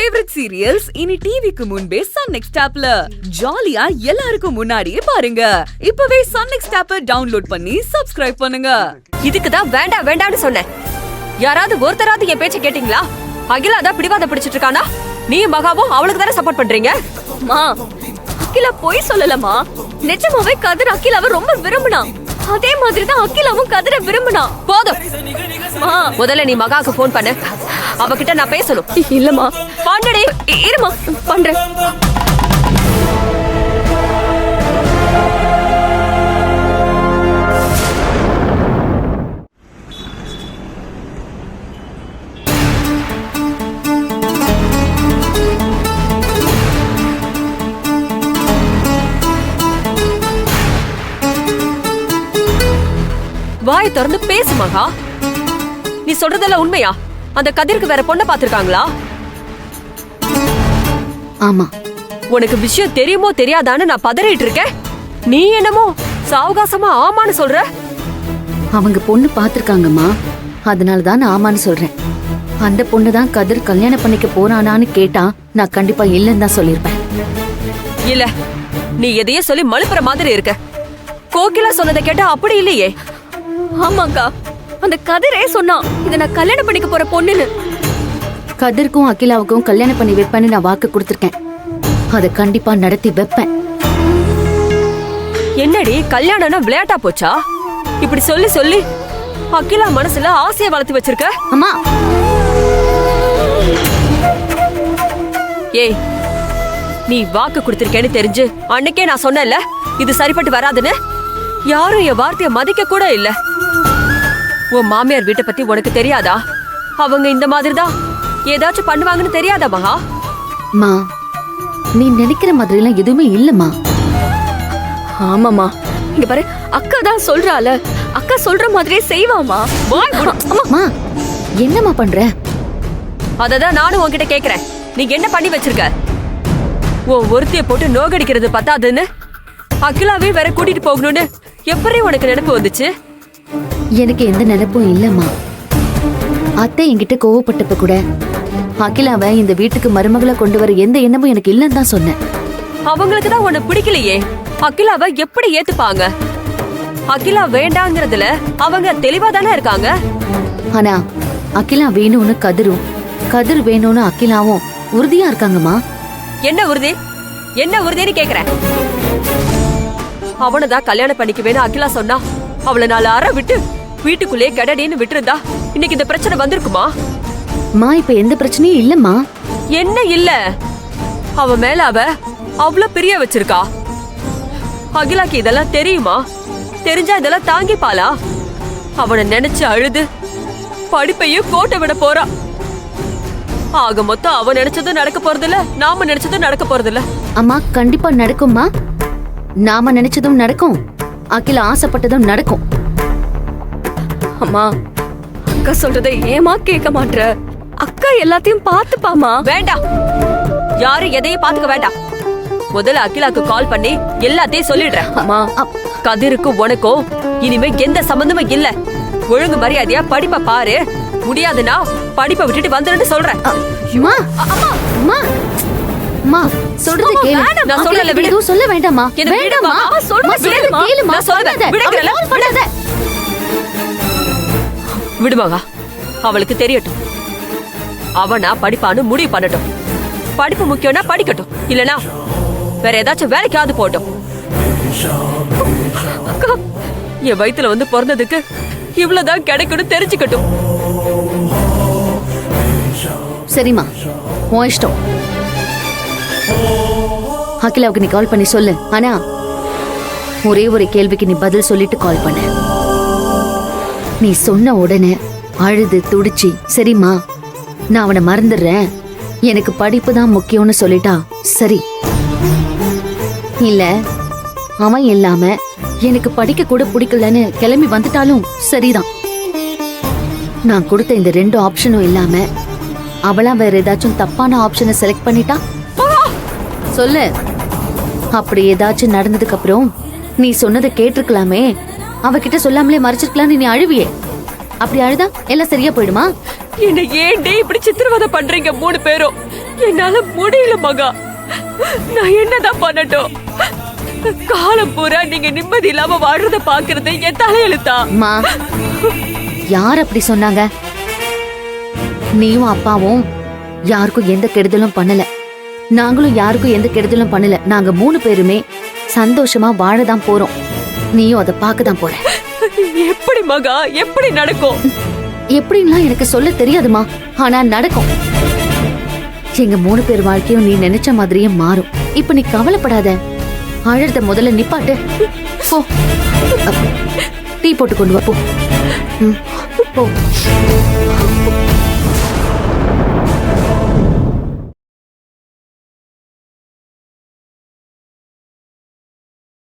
Favourite serials இனி டிவிக்கு முன்பே சன் நெக்ஸ்ட் ஆப்ல ஜாலியா எல்லாருக்கும் முன்னாடியே பாருங்க. இப்பவே சன் நெக்ஸ்ட் ஆப்பை டவுன்லோட் பண்ணி சப்ஸ்கிரைப் பண்ணுங்க. இதுக்கு தான் வேண்டாம் வேண்டாம்னு சொன்னேன். யாராவது ஒருத்தராவது என் பேச்ச கேட்டீங்களா? அகிலா தான் பிடிவாத பிடிச்சிட்டு இருக்கானா? நீ மகாவும் அவளுக்கு தானே சப்போர்ட் பண்றீங்க. மா, அகிலா போய் சொல்லலமா. நிஜமாவே கதிர் அகிலாவை ரொம்ப விரும்பினான். அதே மாதிரி தான் அகிலாவும் கதிரை விரும்பினான். போதும். முதல்ல நீ மகாவுக்கு போன் பண்ணு. அவகிட்ட நான் பேசணும். இல்லம்மா. பண்ணுடி. இருமா, பண்றேன். வாய் திறந்து பேசு மகா. நீ சொல்றதெல்லாம் உண்மையா? அந்த கதிருக்கு வேற பொண்ணை பாத்துருக்காங்களா? ஆமா. உனக்கு விஷயம் தெரியுமோ தெரியாதான்னு நான் பதறிட்டு இருக்கேன். நீ என்னமோ சாவகாசமா ஆமான்னு சொல்ற. அவங்க பொண்ணு பாத்திருக்காங்கம்மா, அதனாலதான் நான் ஆமான்னு சொல்றேன். அந்த பொண்ணு தான் கதிர் கல்யாணம் பண்ணிக்க போறானான்னு கேட்டா நான் கண்டிப்பா இல்லன்னு தான் சொல்லிருப்பேன். இல்ல, நீ எதையே சொல்லி மழுப்புற மாதிரி இருக்க. கோகிலா சொன்னதை கேட்டா அப்படி இல்லையே. ஆமாக்கா, அந்த கதிரே சொன்னான் இத நான் கல்யாணம் பண்ணிக்க போற பொண்ணுன்னு. கதிர்க்கும் அகிலாவுக்கும் கல்யாணம் பண்ணி வைப்பேன்னு நான் வாக்கு கொடுத்திருக்கேன். அதை கண்டிப்பா நடத்தி வைப்பேன். என்னடி கல்யாணம்னா விளையாட்டா போச்சா? இப்படி சொல்லி சொல்லி அகிலா மனசுல ஆசையை வளர்த்து வச்சிருக்க. அம்மா, ஏய், நீ வாக்கு கொடுத்திருக்கேன்னு தெரிஞ்சு அன்னைக்கே நான் சொன்னேன்ல இது சரிப்பட்டு வராதுன்னு. யாரும் என் வார்த்தைய மதிக்க கூட இல்ல. உன் மாமியார் வீட்டை பத்தி உனக்கு தெரியாதா? அவங்க இந்த மாதிரிதான் ஏதாச்சும் பண்ணுவாங்கன்னு தெரியாதா மகா? மா, நீ நினைக்கிற மாதிரி எல்லாம் எதுவுமே இல்லம்மா. ஆமாமா, இங்க பாரு, அக்கா தான் சொல்றால, அக்கா சொல்ற மாதிரியே செய்வாமா. அம்மா, என்னம்மா பண்ற? அததான் நானும் உன்கிட்ட கேக்குறேன். நீ என்ன பண்ணி வச்சிருக்க? உன் ஒருத்திய போட்டு நோகடிக்கிறது பத்தாதுன்னு அகிலாவே வேற கூட்டிட்டு போகணும்னு எப்படி உனக்கு நினைப்பு வந்துச்சு? எனக்கு எந்த நினைப்பும் இல்லம்மா. அத்தை என்கிட்ட கோவப்பட்டப்ப கூட அகிலாவை இந்த வீட்டுக்கு மருமகளை கொண்டு வர எந்த எண்ணமும் எனக்கு இல்லன்னு தான் சொன்னேன். அவங்களுக்கு தான் உன்னை பிடிக்கலையே. அகிலாவை எப்படி ஏத்துப்பாங்க? அகிலா வேண்டாங்கிறதுல அவங்க தெளிவா தானே இருக்காங்க. ஆனா அகிலா வேணும்னு கதிரும், கதிர் வேணும்னு அகிலாவும் உறுதியா இருக்காங்கம்மா. என்ன உறுதி? என்ன உறுதின்னு கேக்குறேன். அவனதான் கல்யாணம் பண்ணிக்குவேன்னு அகிலா சொன்னா அவளை 4 அறை விட்டு வீட்டுக்குள்ளே கடடின்னு விட்டுருந்தா இன்னைக்கு இந்த பிரச்சனை வந்திருக்குமா? மா, இப்ப எந்த பிரச்சனையும் இல்லம்மா. என்ன இல்ல? அவ மேல அவ அவ்வளவு பிரிய வச்சிருக்கா. அகிலாக்கு இதெல்லாம் தெரியுமா? தெரிஞ்சா இதெல்லாம் தாங்கிப்பாளா? அவனை நினைச்சு அழுது படிப்பையும் கோட்டை விட போறா. ஆக மொத்தம் அவ நினைச்சதும் நடக்க போறதில்ல, நாம நினைச்சதும் நடக்க போறதில்ல. அம்மா, கண்டிப்பா நடக்கும்மா. நாம நினைச்சதும் நடக்கும், அகிலா ஆசைப்பட்டதும் நடக்கும். அம்மா, அக்கா சொல்றதை ஏமா கேட்க மாட்ற? அக்கா எல்லாத்தையும் பாத்துப்பாமா. வேண்டாம், யாரும் எதையும் பாத்துக்க வேண்டாம். முதல்ல அகிலாக்கு கால் பண்ணி எல்லாத்தையும் சொல்லிடுறேன். அம்மா, கதிருக்கும் உனக்கும் இனிமே எந்த சம்பந்தமும் இல்ல. ஒழுங்கு மரியாதையா படிப்பை பாரு. முடியாதுன்னா படிப்பை விட்டுட்டு வந்துருன்னு சொல்றேன். அம்மா, அம்மா, அம்மா, சொல்றத கேளு. நான் சொல்லல, விடு. எதுவும் சொல்ல வேண்டாமா. வேண்டாமா? விடுமாங்க, அவளுக்கு தெரியட்டும். அவனா படிப்பான்னு முடிவு பண்ணட்டும். படிப்பு முக்கியம்னா படிக்கட்டும், இல்லனா வேற ஏதாச்சும் வேலைக்காவது போட்டோம். என் வயித்துல வந்து பிறந்ததுக்கு இவ்வளவுதான் கிடைக்கணும் தெரிஞ்சுக்கட்டும். சரிம்மா, உன் இஷ்டம். அகிலாவுக்கு நீ கால் பண்ணி சொல்லு. ஆனா ஒரே ஒரு கேள்விக்கு நீ பதில் சொல்லிட்டு கால் பண்ண. நீ சொன்ன உடனே அழுது துடிச்சி சரிம்மா நான் அவனை மறந்துடுறேன், எனக்கு படிப்பு தான் முக்கியம்னு சொல்லிட்டா சரி. இல்ல அவன் இல்லாம எனக்கு படிக்க கூட பிடிக்கலன்னு கிளம்பி வந்துட்டாலும் சரிதான். நான் கொடுத்த இந்த 2 ஆப்ஷனும் இல்லாம அவளா வேற ஏதாச்சும் தப்பான ஆப்ஷனை செலக்ட் பண்ணிட்டா சொல்லு. அப்படி ஏதாச்சும் நடந்ததுக்கு அப்புறம் நீ சொன்னதை கேட்டிருக்கலாமே, அவகிட்ட சொல்லாமலே மறைச்சிருக்கலாம்னு நீ அழுவியே. அப்படி அழுதா எல்லாம் சரியா போயிடுமா? என்ன ஏன்டே இப்படி சித்திரவதை பண்றீங்க 3 பேரும்? என்னால முடியல மகா. நான் என்னதான் பண்ணட்டும்? காலம் பூரா நீங்க நிம்மதி இல்லாம வாழ்றத பாக்குறது என் தலையெழுத்தா? மா, யார் அப்படி சொன்னாங்க? நீயும் அப்பாவும் யாருக்கும் எந்த கெடுதலும் பண்ணல, நாங்களும் யாருக்கும் எந்த கெடுதலும் பண்ணல. நாங்க 3 பேருமே சந்தோஷமா வாழதான் போறோம். நீயும் அதை பார்க்க தான் போற. எப்படி மகா, எப்படி நடக்கும்? எப்படின்லாம் எனக்கு சொல்ல தெரியாதுமா, ஆனா நடக்கும். எங்க 3 பேர் வாழ்க்கையும் நீ நினைச்ச மாதிரியே மாறும். இப்ப நீ கவலைப்படாத. அழறத முதல்ல நிப்பாட்டு. போ, டீ போட்டு கொண்டு வா. போ. போ.